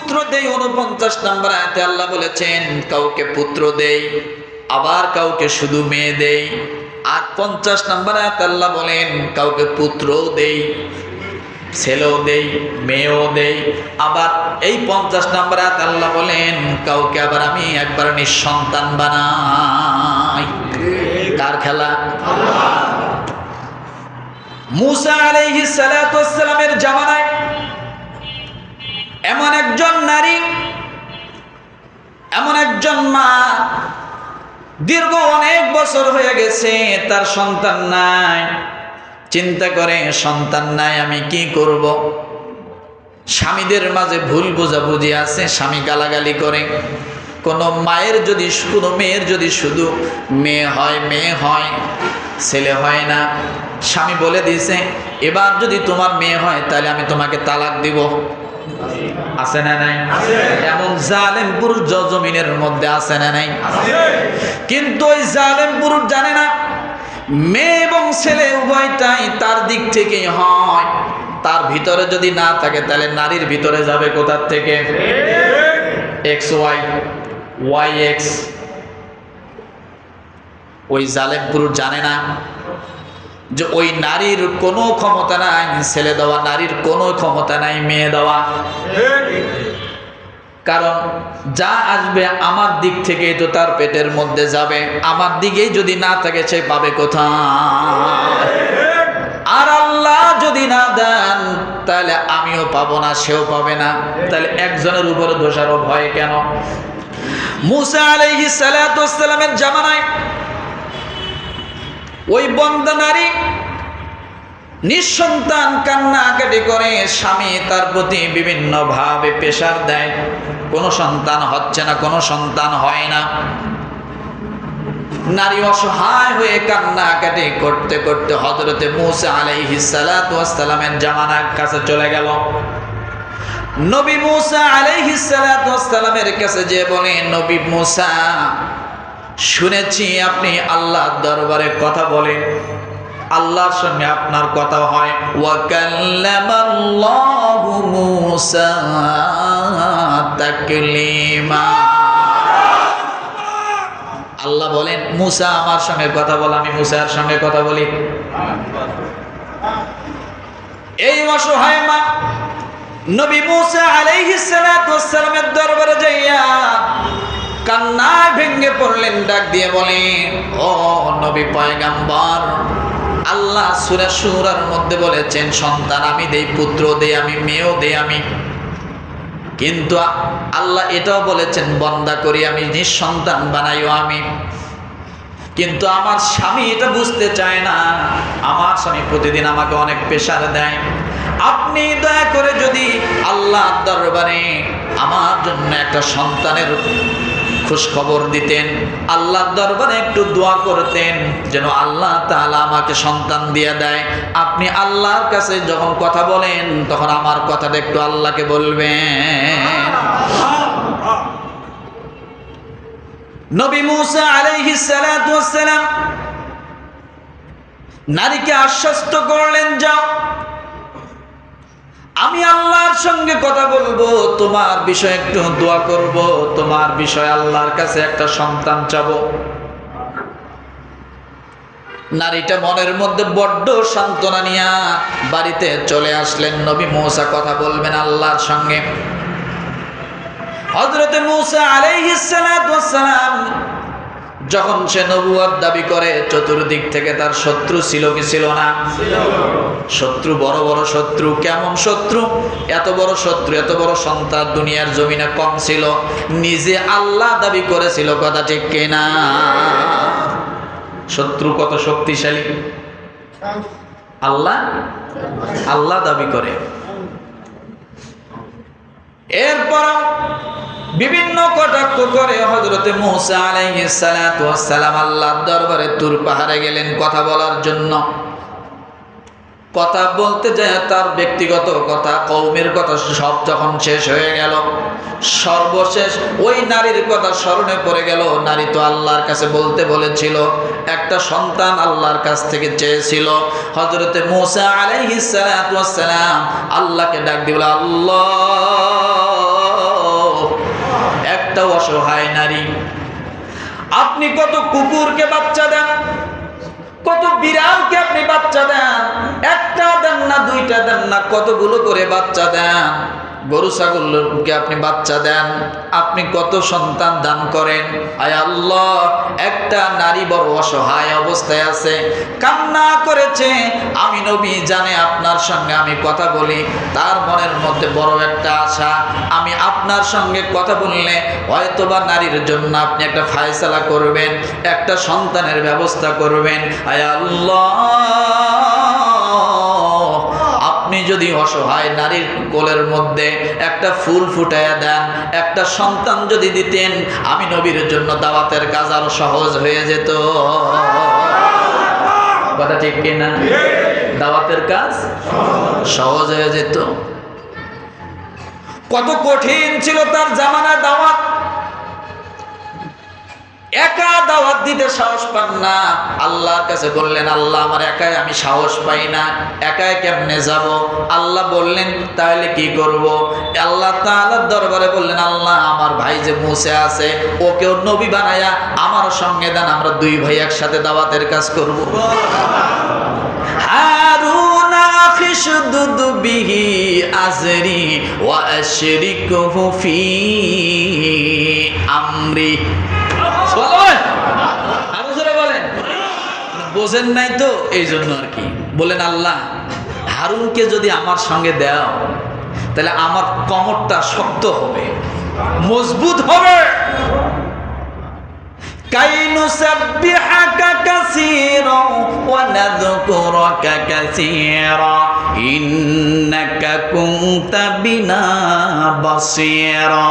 পুত্র দেই 49 নম্বর আয়াতে আল্লাহ বলেছেন কাউকে পুত্র দেই, আবার কাউকে শুধু মেয়ে দেই। আর 50 নম্বর আয়াতে আল্লাহ বলেন কাউকে পুত্রও দেই, ছেলেও দেই, মেয়েও দেই। আবার এই 50 নম্বর আয়াতে আল্লাহ বলেন কাউকে আবার আমি একবার নিঃসন্তান বানাই। কার খেলা? মুসা আলাইহিস সালাতু ওয়াস সালামের জামানায় এমন একজন নারী, এমন একজন মা, দীর্ঘ অনেক বছর হয়ে গেছে তার সন্তান নাই। চিন্তা করে সন্তান নাই, আমি কি করব? স্বামীদের মাঝে ভুল বোঝাবুঝি আছে, স্বামী গালাগালি করে। কোনো মায়ের যদি, কোনো মেয়ের যদি শুধু মেয়ে হয়, ছেলে হয় না, স্বামী বলে দিয়েছে এবার যদি তোমার মেয়ে হয় তাহলে আমি তোমাকে তালাক দিব। আছে না নাই? এমন জালেম পুরুষ জমিনের মধ্যে আছে না নাই? কিন্তু ওই জালেম পুরুষ জানে না মেয়ে এবং ছেলে উভয়টাই তার দিক থেকেই হয়। তার ভিতরে যদি না থাকে তাহলে নারীর ভিতরে যাবে কোথার থেকে? XY YX। ওই জালেম পুরুষ জানে না যে ওই নারীর কোনো ক্ষমতা নাই ছেলে দেওয়া, নারীর কোনো ক্ষমতা নাই মেয়ে দেওয়া। কারণ যা আসবে আমার দিক থেকে তো তার পেটের মধ্যে যাবে, আমার দিকেই যদি না থাকে সে পাবে কোথায়? আর আল্লাহ যদি না দেন তাহলে আমিও পাবো না, সেও পাবে না। তাহলে একজনের উপরে দোষারোপ হয় কেন? মুসা আলাইহিস সালাতু ওয়াস সালামের জামানায় ওই বন্দা নারী নিঃসন্তান কান্নাকাটি করে, স্বামী তার প্রতি বিভিন্ন ভাবে প্রেসার দেয়, কোনো সন্তান হচ্ছে না, কোনো সন্তান হয় না। নারী অসহায় হয়ে কান্নাকাটি করতে করতে হযরতে মুসা আলাইহিস সালাতু ওয়াস সালামের জামানার কাছে চলে গেল। নবী মুসা আলাইহিস সালাতু ওয়াস সালামের কাছে যে বলে, নবী মুসা, শুনেছি আপনি আল্লাহর দরবারে কথা বলেন, আল্লাহর সঙ্গে আপনার কথা হয়। ওয়া কাল্লামাল্লাহু মুসা তাকলিমা। আল্লাহ বলেন মুসা আমার সঙ্গে কথা বল, আমি মুসার সঙ্গে কথা বলি। এই অসহায় মা নবী মুসা আলাইহিস সালাতু ওয়াস সালামের দরবারে যাইয়া কান্নায় ভেঙে পড়লেন, ডাক দিয়ে বলেন, ও নবী পয়গম্বর, আল্লাহ সূরা শুরার মধ্যে বলেছেন সন্তান আমি দেই, পুত্র দেই আমি, মেয়েও দেই আমি। কিন্তু আল্লাহ এটাও বলেছেন বন্দা করি আমি, নিঃসন্তান বানাইও আমি। কিন্তু আমার স্বামী এটা বুঝতে চায় না। আমার স্বামী প্রতিদিন আমাকে অনেক প্রেসার দেয়। আপনি দয়া করে যদি আল্লাহর দরবারে আমার জন্য একটা সন্তানের খোঁজ খবর দিতেন, আল্লাহর দরবারে একটু দোয়া করতেন যেন আল্লাহ তাআলা আমাকে সন্তান দিয়ে দেয়। আপনি আল্লাহর কাছে যখন কথা বলেন তখন আমার কথাটা একটু আল্লাহকে বলবেন। নবী মুসা আলাইহিস সালাতু ওয়াস সালাম নারীকে আশ্বস্ত করলেন, যাও আমি আল্লাহর সঙ্গে কথা বলবো, তোমার বিষয়ে একটু দোয়া করব, তোমার বিষয়ে আল্লাহর কাছে একটা সন্তান চাবো। নারীটা মনের মধ্যে বড্ড সান্ত্বনা নিয়া বাড়িতে চলে আসলেন। নবী মুসা কথা বলবেন আল্লাহর সঙ্গে। হযরতে মুসা আলাইহিস সালাতু ওয়াস সালাম যখন সে নবুয়ত দাবি করে, চতুর্দিক থেকে তার শত্রু ছিল কি ছিল না? শত্রু, বড় বড় শত্রু। কেমন শত্রু? এত বড় শত্রু, এত বড় সন্তান দুনিয়ার জমিনে কম ছিল। নিজে আল্লাহ দাবি করেছিল, কথা ঠিক কিনা? শত্রু কত শক্তিশালী! আল্লাহ দাবি করে। এরপর বিভিন্ন কটাক্ষ করে হযরতে মুসা আলাইহিস সালাতু ওয়াস সালাম আল্লাহর দরবারে তুর পাহাড়ে গেলেন কথা বলার জন্য। কথা বলতে যায় তার ব্যক্তিগত কথা, কওমের কথা সব যখন শেষ হয়ে গেল, সর্বশেষ ওই নারীর কথা স্মরণে পড়ে গেল। নারী তো আল্লাহর কাছে বলতে বলেছিল, একটা সন্তান আল্লাহর কাছ থেকে চেয়েছিল। হযরতে মুসা আলাইহিস সালাতু ওয়াস সালাম আল্লাহকে ডাক দিয়ে বলে, আল্লাহ একটা অসহায় নারী। আপনি কত কুকুরকে বাচ্চা দেন, কত বিড়ালকে আপনি বাচ্চা দেন, একটা দেন না, দুইটা দেন না, কতগুলো করে বাচ্চা দেন। গরু ছাগলকে আপনি বাচ্চা দেন, আপনি কত সন্তান দান করেন। আয় আল্লাহ, একটা নারী বড় অসহায় অবস্থায় আছে, কান্না করেছে। আমি নবী জানে আপনার সঙ্গে আমি কথা বলি, তার মনের মধ্যে বড় একটা আশা, আমি আপনার সঙ্গে কথা বললে হয়তোবা নারীর জন্য আপনি একটা ফায়সালা করবেন, একটা সন্তানের ব্যবস্থা করবেন। আয় আল্লাহ, আপনি যদি অসহায় নারীর কোলের মধ্যে একটা ফুল ফুটাইয়া দেন, একটা সন্তান যদি দিতেন, আমি নবীর জন্য দাওয়াতের কাজ আরো সহজ হয়ে যেত। কথা ঠিক কিনা? দাওয়াতের কাজ সহজ হয়ে যেত। কত কঠিন ছিল তার জামানায় দাওয়াত। একা দাওয়াত দিতে সাহস পান না। আল্লাহর কাছে বললেন, আল্লাহ আমার একাই আমি সাহস পাই না, একাই কেমনে যাব? আল্লাহ বললেন, তাহলে কি করব? আল্লাহ তাআলার দরবারে বললেন, আল্লাহ আমার ভাই যে মুসা আছে, ওকেও নবী বানায়া আমার সঙ্গে দেন, আমরা দুই ভাই একসাথে দাওয়াতের কাজ করব। হারুনা আখিশুদুদ বিহি আজরি ওয়া আশরিকুহু ফি আমরি। আরো জোরে বলেন। বোঝেন নাই তো, এই জন্য আর কি বলেন, আল্লাহ হারুনকে যদি আমার সঙ্গে দাও, তাহলে আমার কোমরটা শক্ত হবে, মজবুত হবে। কাইনু সাব্বিহাকা কাসীরা ওয়া নাযকুরুকা কাসীরা ইন্নাকা কুনতা বিনা বাসীরা।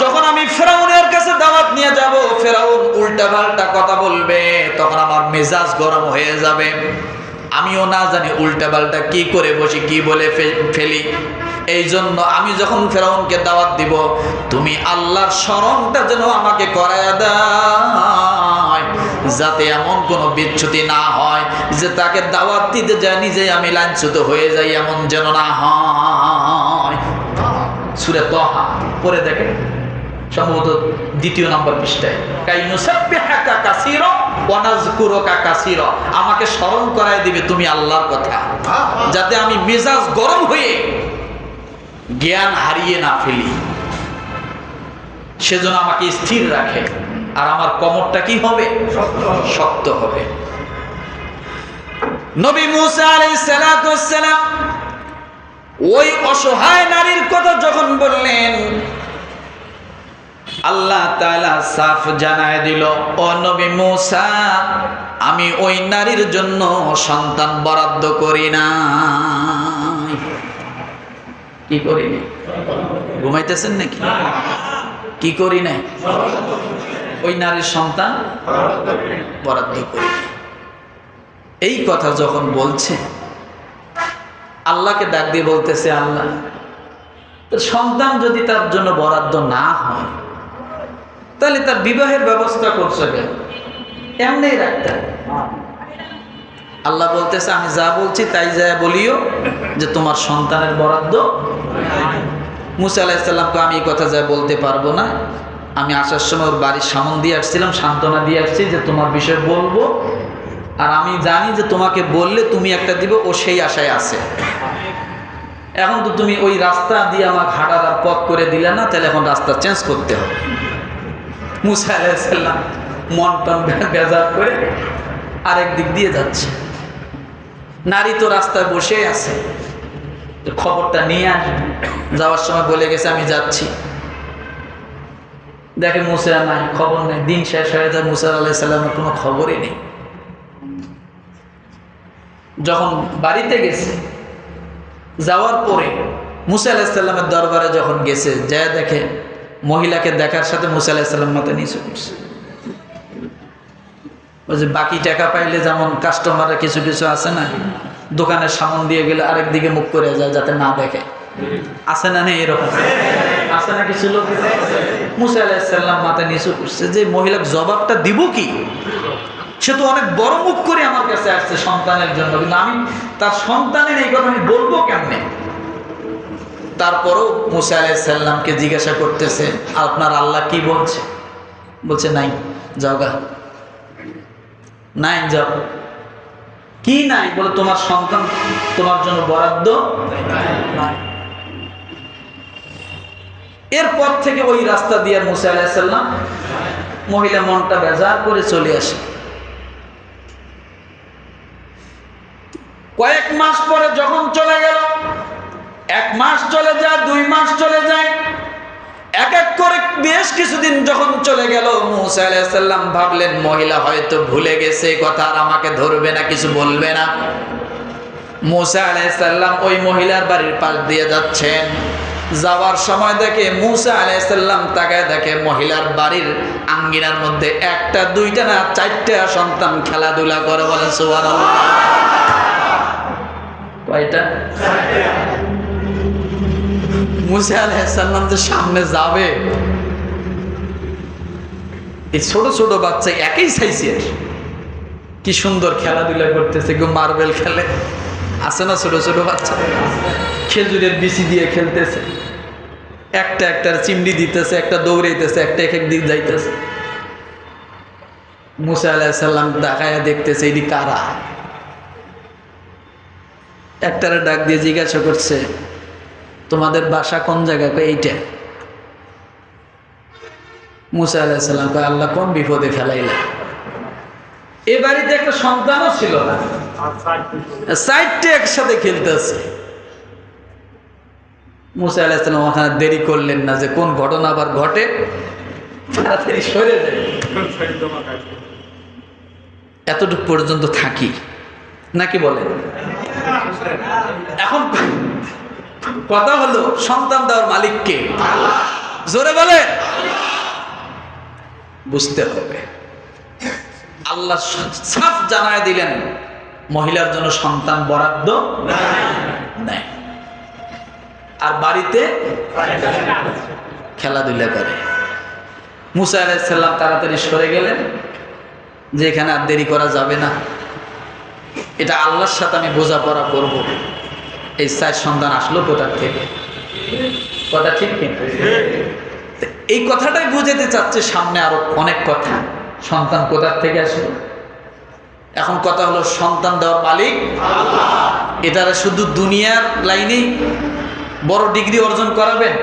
যখন আমি ফেরাউনের কাছে দাওয়াত নিয়ে যাব, ফেরাউন উল্টাপাল্টা কথা বলবে, তখন আমার মেজাজ গরম হয়ে যাবে। আমিও না জানি উল্টাপাল্টা কি করে বসি, কি বলে ফেলি। এই জন্য আমি যখন ফেরাউনকে দাওয়াত দিব, তুমি আল্লাহর স্মরণটা যেন আমাকে করায়া দেয়, যাতে এমন কোনো বিচ্যুতি না হয় যে তাকে দাওয়াত দিতে যায় নিজে আমি লাঞ্ছিত হয়ে যাই, এমন যেন না হয়। সূরা তাহা পড়ে দেখেন, সম্ভবত 2 নম্বর পৃষ্ঠায়। কাইনুসাব্বিহাকা কাসীরা ওয়া নাযকুরুকা কাসীরা, আমাকে স্মরণ করায় দিবে তুমি আল্লাহর কথা, যাতে আমি মেজাজ গরম হয়ে জ্ঞান হারিয়ে না ফেলি। সেজন্য আমাকে স্থির রাখে, আর আমার কোমরটা কি হবে? শক্ত হবে। নবী মুসা আলাইহিস সালাতু ওয়াস সালাম ওই অসহায় নারীর কথা যখন বললেন, আল্লাহ তাআলা সাফ জানায় দিল, ও নবী মুসা, আমি ওই নারীর জন্য সন্তান বরাদ্দ করি না। কি করিনি? ঘুমাইতেছেন নাকি? কি করি নাই? ওই নারীর সন্তান বরাদ্দ করি। এই কথা যখন বলছে, আল্লাহকে ডাক দিয়ে বলতেছে, আল্লাহ সন্তান যদি তার জন্য বরাদ্দ না হয়, তাহলে তার বিবাহের ব্যবস্থা করছে কেন? এমনি রাখতে। আল্লাহ বলতেছে, আমি যা বলছি তাই যা বলিও যে তোমার সন্তানের বরাদ্দ। মুসা আলাইহিস সালামকে আমি এই কথা যা বলতে পারবো না। আমি আসার সময় ওর বাড়ির সামন দিয়ে আসছিলাম, সান্ত্বনা দিয়ে আসছি যে তোমার বিষয়ে বলবো, আর আমি জানি যে তোমাকে বললে তুমি একটা দিবে, ও সেই আশায় আছে। এখন তো তুমি ওই রাস্তা দিয়ে আমার হাঁটার পথ করে দিলে না, তাহলে এখন রাস্তা চেঞ্জ করতে হবে। মুসা আলাইহিস সালাম মন টন বেজার করে আরেক দিক দিয়ে যাচ্ছে। নারী তো রাস্তায় বসে আছে, খবরটা নিয়ে আসবে। যাওয়ার সময় বলে গেছে আমি যাচ্ছি। দেখে মুসা নাই, খবর নেই। দিন শেষ হয়ে যায়, মুসা আলাইহিস সালামের কোনো খবরই নেই। যখন বাড়িতে গেছে, যাওয়ার পরে মুসা আলাইহিস সালামের দরবারে যখন গেছে, যা দেখে মহিলাকে দেখার সাথে মুসা আলাইহিস সালাম মাথা নিচু করছে। ওই যে বাকি টাকা পাইলে যেমন কাস্টমাররা কিছু কিছু আছে না, দোকানের সামন দিয়ে গেলে আরেক দিকে মুখ করে যায় যাতে না দেখে, আছে না? নেই এরকম আছে না কিছু লোক? মুসা আলাইহিস সালাম মাথা নিচু করছে যে মহিলাকে জবাবটা দিব কি? সে তো অনেক বড় মুখ করে আমার কাছে আসছে সন্তানের জন্য, কিন্তু আমি তার সন্তানের এই কথা আমি বলবো কেমনে? তারপরও মুসা আলাইহিস সালামকে জিজ্ঞাসা করতেছে, আপনার আল্লাহ কি বলছে? বলছে নাই, যাও গা, নাই, যাও। কি নাই? বলে তোমার সন্তান তোমার জন্য বরাদ্দ নাই। এরপর থেকে ওই রাস্তা দিয়ে মুসা আলাইহিস সালাম মহিলা মনটা বেজার করে চলে আসে। কয়েক মাস পরে যখন চলে গেল, 1 মাস চলে যায়, 2 মাস চলে যায়, এক এক করে বেশ কিছুদিন যখন চলে গেল, মুসা আলাইহিস সালাম ভাবলেন মহিলা হয়তো ভুলে গেছে কথা, আর আমাকে ধরবে না, কিছু বলবে না। মুসা আলাইহিস সালাম ওই মহিলার বাড়ির পাশ দিয়ে যাচ্ছেন, যাওয়ার সময় দেখে মুসা আলাইহিস সালাম তাকায় দেখে মহিলার বাড়ির আঙ্গিনার মধ্যে 1টা 2টা না 4টা সন্তান খেলাধুলা করে। বলেন সুবহানাল্লাহ। কয়টা? মুসা আলাইহিস সালাম যে সামনে যাবে, এই ছোট ছোট বাচ্চা একই সাইজের, কি সুন্দর খেলাধুলা করতেছে, কেউ মার্বেল খেলে, আছে না ছোট ছোট বাচ্চা, খেজুরের বিচি দিয়ে খেলতেছে, একটা একটার চিমড়ি দিতেছে, একটা দৌড়াইতেছে, একটা এক এক দিক যাইতেছে। মুসা আলাইহিস সালাম দেখায় দেখতেছে এটি কারা। একটারে ডাক দিয়ে জিজ্ঞাসা করছে, তোমাদের বাসা কোন জায়গা? এইটা। মুসা আলাইহিস সালাম কয়, আল্লাহ কোন বিপদে ফেলাইলা। এ বাড়িতে একটা সন্তানও ছিল না, 4টে একসাথে খেলতেছে। মুসা আলাইহিস সালাম ওখানে দেরি করলেন না, যে কোন ঘটনা আবার ঘটে, তাড়াতাড়ি সরে যায়। এতটুকু পর্যন্ত থাকি নাকি বলেন? এখন কথা হলো, সন্তান দেওয়ার মালিক কে? জোরে বলে। বুঝতে হবে, আল্লাহ সাফ জানায় দিলেন মহিলার জন্য সন্তান বরাদ্দ নাই, আর বাড়িতে খেলাধুলা করে। মুসা আলাইহিস সালাম তাড়াতাড়ি সরে গেলেন, যে এখানে আর দেরি করা যাবে না, এটা আল্লাহর সাথে আমি বোঝাপড়া করব। এই 4 সন্তান আসলো কোথার থেকে? কথা ঠিক কিনা? এই কথাটাই বুঝাতে চাচ্ছে, সামনে আরো অনেক কথা। সন্তান কোথার থেকে আসলো? এখন কথা হলো, সন্তান দেওয়ার মালিক আল্লাহ। এটারে শুধু দুনিয়ার লাইনেই বড় ডিগ্রি অর্জন করাবেন,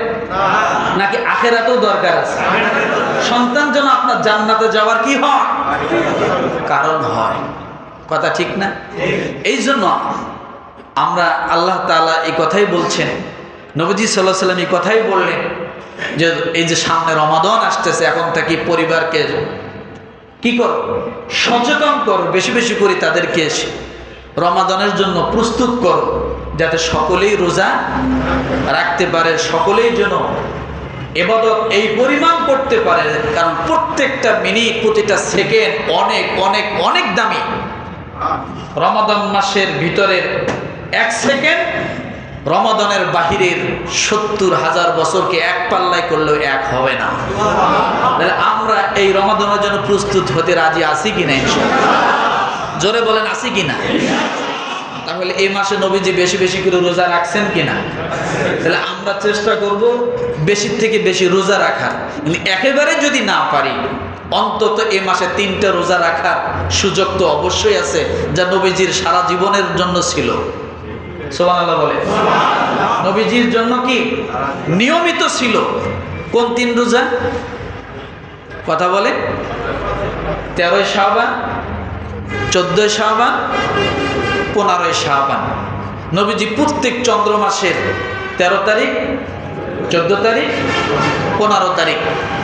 নাকি আখিরাতেও দরকার আছে? সন্তান যেন আপনার জান্নাতে যাওয়ার কি হয়, কারণ হয়। কথা ঠিক না? এই জন্য আমরা, আল্লাহ তাআলা এই কথাই বলছেন, নবীজি সাল্লাল্লাহু আলাইহি ওয়াসাল্লাম এই কথাই বললেন, যে এই যে সামনে রমাদান আসতেছে, এখন থেকে পরিবারকে কি করো, সচেতন করো, বেশি বেশি করে তাদেরকে রমাদানের জন্য প্রস্তুত করো, যাতে সকলেই রোজা রাখতে পারে, সকলেই যেন ইবাদত এই পরিমাণ করতে পারে। কারণ প্রত্যেকটা মিনিট, প্রতিটা সেকেন্ড অনেক অনেক অনেক দামি। রমাদান মাসের ভিতরের 1 সেকেন্ড রমাদানের বাহিরের 70,000 বছরকে এক পাল্লায় করলেও এক হবে না। তাহলে আমরা এই রমাদানের জন্য প্রস্তুত হতে রাজি আছি কিনা? ইনশাআল্লাহ জোরে বলেন, আছি কিনা? তাহলে এই মাসে নবীজি বেশি বেশি করে রোজা রাখছেন কিনা? তাহলে আমরা চেষ্টা করব বেশি থেকে বেশি রোজা রাখার। একেবারে যদি না পারি, অন্তত এই মাসে 3টা রোজা রাখার সুযোগ তো অবশ্যই আছে, যা নবীজির সারা জীবনের জন্য ছিল। সুবহানাল্লাহ বলে। নবীজির জন্য কি নিয়মিত ছিল? কোন 3 রোজা? কথা বলে। 13ই শাবান, 14ই শাবান, 15ই শাবান। নবীজি প্রত্যেক চন্দ্র মাসের 13 তারিখ, 14 তারিখ, 15 তারিখ,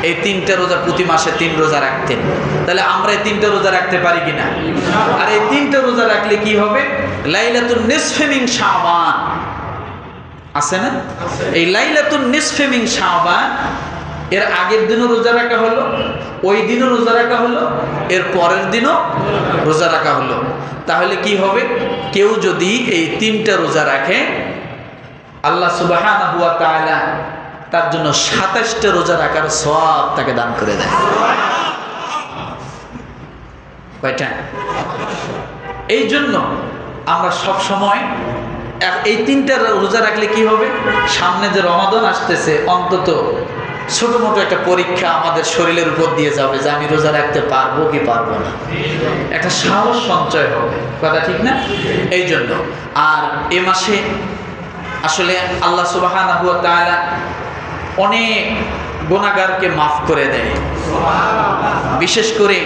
এই 3টে রোজা প্রতি মাসে 3 রোজা রাখতেন। তাহলে আমরা এই 3টে রোজা রাখতে পারি কিনা? আর এই 3টে রোজা রাখলে কি হবে? লাইলাতুন নিসফে মিন শাবান আছে না? এই লাইলাতুন নিসফে মিন শাবান এর আগের দিনও রোজা রাখা হলো, ওই দিনও রোজা রাখা হলো, এর পরের দিনও রোজা রাখা হলো। তাহলে কি হবে? কেউ যদি এই 3টা রোজা রাখে, আল্লাহ সুবহানাহু ওয়া তাআলা তার জন্য 27টা রোজা রাখার সওয়াব তাকে দান করে দেয়। কয়টা? এই জন্য আমরা সব সময় এই 3টা রোজা রাখলে কি হবে? সামনে যে রমাদান আসতেছে, অন্তত ছোট মোটো একটা পরীক্ষা আমাদের শরীরের উপর দিয়ে যাবে যে আমি রোজা রাখতে পারবো কি পারবো না, একটা সাহস সঞ্চয় হবে। কথা ঠিক না? এই জন্য আর এ মাসে আসলে আল্লাহ সুবহানাহু ওয়া তাআলা অনেক গুনাহগারকে মাফ করে দেয়। বিশেষ করে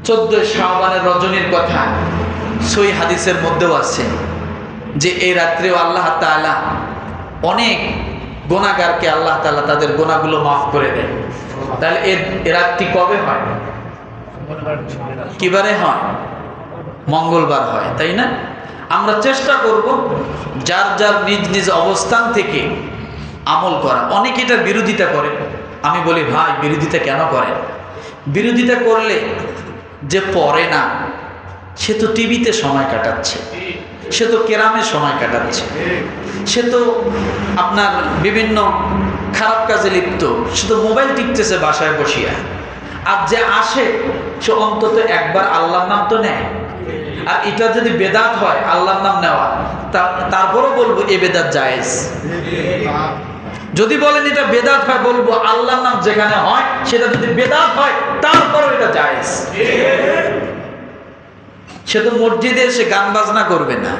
14 শাবানের রজনীর কথা সহিহ হাদিসের মধ্যেও আছে যে এই রাত্রেও আল্লাহ তাআলা অনেক গুনাহগারকে আল্লাহ তাআলা তাদের গুনাহগুলো মাফ করে দেয়। তাহলে এই রাতটি কবে হয়? কিবারে হয়? মঙ্গলবার হয়, তাই না? আমরা চেষ্টা করব যার যার নিজ নিজ অবস্থান থেকে আমল করা। অনেকে এটার বিরোধিতা করে। আমি বলি ভাই, বিরোধিতা কেন করেন? বিরোধিতা করলে যে পড়ে না সে তো টিভিতে সময় কাটাচ্ছে, সে তো কেরামে সময় কাটাচ্ছে, সে তো আপনার বিভিন্ন খারাপ কাজে লিপ্ত, সে তো মোবাইল টিপতেছে বাসায় বসিয়া। আর যে আসে সে অন্তত একবার আল্লাহর নাম তো নেয়। আর এটা যদি বেদাত হয় আল্লাহর নাম নেওয়া, তারপরও বলবো এ বেদাত জায়েজ। যদি বলেন এটা বেদাত হয়, বলবো আল্লাহর নাম যেখানে হয় সেটা যদি বেদাত হয় তারপরও এটা জায়েজ। সে তো মসজিদে এসে গান বাজনা করবে না,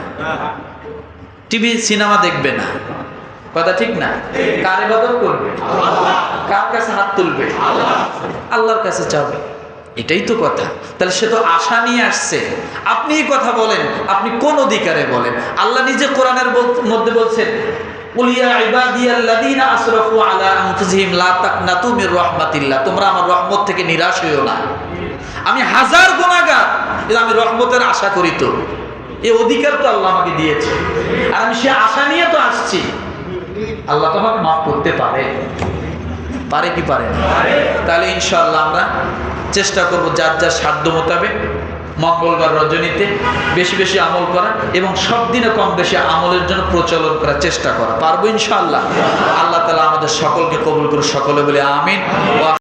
টিভি সিনেমা দেখবে না। কথা ঠিক না? কার ইবাদত করবে? কার কাছে হাত তুলবে? আল্লাহর কাছে চাবে। এটাই তো কথা। তাহলে সে তো আশা নিয়ে আসছে। আপনি কথা বলেন, আপনি কোন অধিকারে বলেন? আল্লাহ নিজে কোরআনের মধ্যে বলছেন, কুল ইয়া ইবাদিয়াল্লাযীনা আসরাফু আলা আনফুসিহিম লা তাকনাতু মির রাহমাতিল্লাহ, তোমরা আমার রহমত থেকে নিরাশ হইও না। আমি হাজার গুনাহগার, কিন্তু আমি রহমতের আশা করি। তো এই অধিকার তো আল্লাহ আমাকে দিয়েছে, আর আমি সে আশা নিয়ে তো আসছি। আল্লাহ তো আমাকে মাফ করতে পারে, পারে কি পারে না? তাহলে ইনশাআল্লাহ আমরা চেষ্টা করব যার যার সাধ্য মোতাবেক মঙ্গলবার রজনীতে বেশি বেশি আমল করা এবং সব দিনে কম বেশি আমলের জন্য প্রচলন করার চেষ্টা করা। পারবো ইনশাআল্লাহ। আল্লাহ তাআলা আমাদের সকলকে কবুল করে সকলে বলে আমিন।